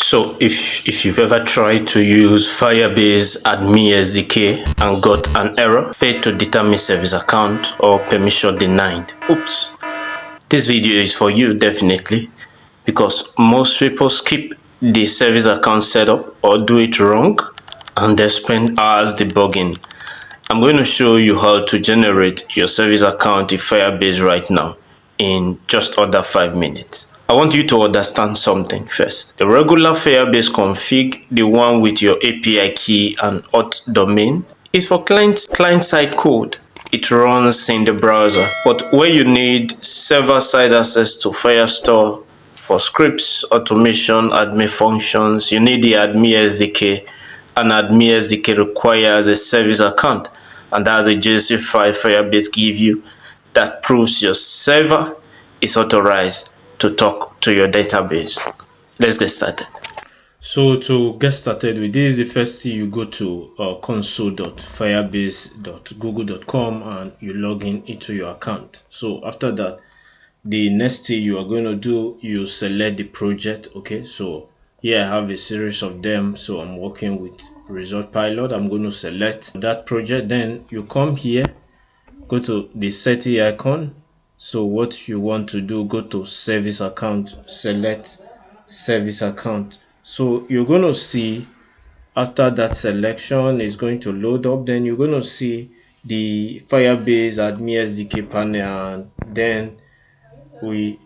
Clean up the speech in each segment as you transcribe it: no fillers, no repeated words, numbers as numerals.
So if you've ever tried to use Firebase Admin SDK and got an error, failed to determine service account or permission denied, oops, this video is for you definitely, because most people skip the service account setup or do it wrong and they spend hours debugging. I'm going to show you how to generate your service account in Firebase right now in just under 5 minutes. I want you to understand something first. The regular Firebase config, the one with your API key and auth domain, is for client-side code. It runs in the browser. But when you need server-side access to Firestore for scripts, automation, admin functions, you need the Admin SDK, and Admin SDK requires a service account, and that's a JSON file Firebase gives you that proves your server is authorized to talk to your database. Let's get started. So to get started with this, the first thing you go to console.firebase.google.com and you log in into your account. So after that, the next thing you are going to do, you select the project. Okay, so here I have a series of them. So I'm working with ResultPilot. I'm going to select that project. Then you come here, go to the setting icon. So what you want to do, go to service account, select service account. So you're going to see after that selection is going to load up, then you're going to see the Firebase Admin SDK panel, and then we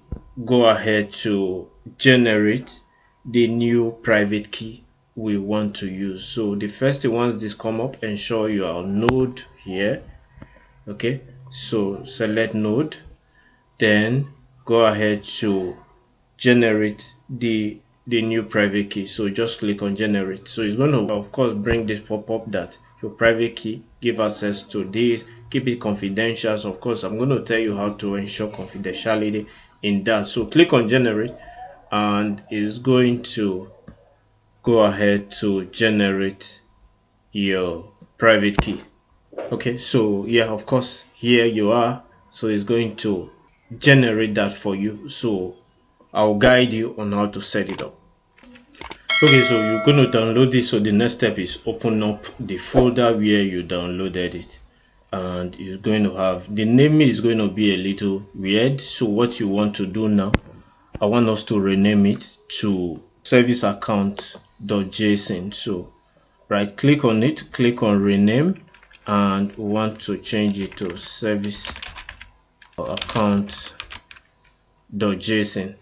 go ahead to generate the new private key we want to use. So the first thing, once this come up, ensure you are on Node here. Okay, so select Node, then go ahead to generate the new private key. So just click on generate. So it's going to of course bring this pop-up that your private key, give access to this, keep it confidential. So of course I'm going to tell you how to ensure confidentiality in that. So click on generate and it's going to go ahead to generate your private key. Okay, so yeah, of course here you are. So it's going to generate that for you. So I'll guide you on how to set it up. Okay, so you're going to download this. So the next step is open up the folder where you downloaded it, and it's going to have the name is going to be a little weird. So what you want to do now, I want us to rename it to service account.json. So right click on it, click on rename, and we want to change it to service account.json.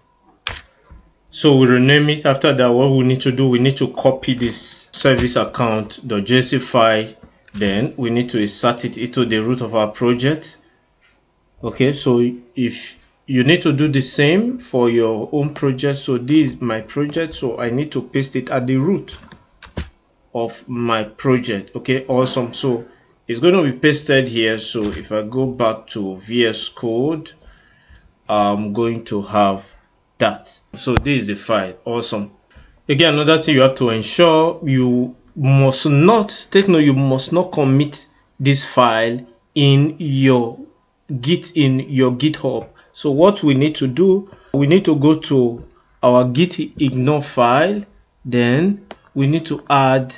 So we rename it. After that, what we need to do, we need to copy this service account.json file, then we need to insert it into the root of our project. Okay, so if you need to do the same for your own project, so this is my project, so I need to paste it at the root of my project. Okay, awesome. So it's going to be pasted here. So if I go back to VS Code, I'm going to have that. So this is the file. Awesome. Again, another thing you have to ensure, you must not you must not commit this file in your GitHub. So what we need to do, we need to go to our gitignore file, then we need to add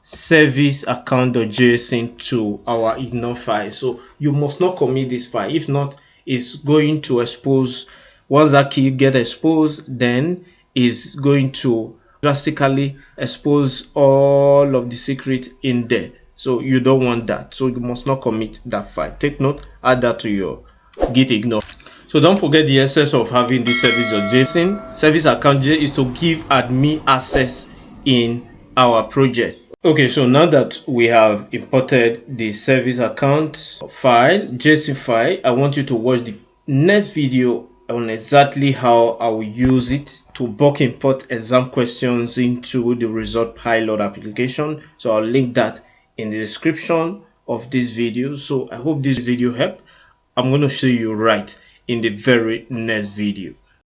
service account.json to our ignore file. So you must not commit this file. If not, it's going to expose. Once that key get exposed, then is going to drastically expose all of the secret in there. So you don't want that. So you must not commit that file. Take note, add that to your gitignore. So don't forget the essence of having this service.json. Service account J is to give admin access in our project. Okay, so now that we have imported the service account file, JSON file, I want you to watch the next video on exactly how I will use it to bulk import exam questions into the ResultPilot application. So I'll link that in the description of this video. So I hope this video helped. I'm going to show you right in the very next video.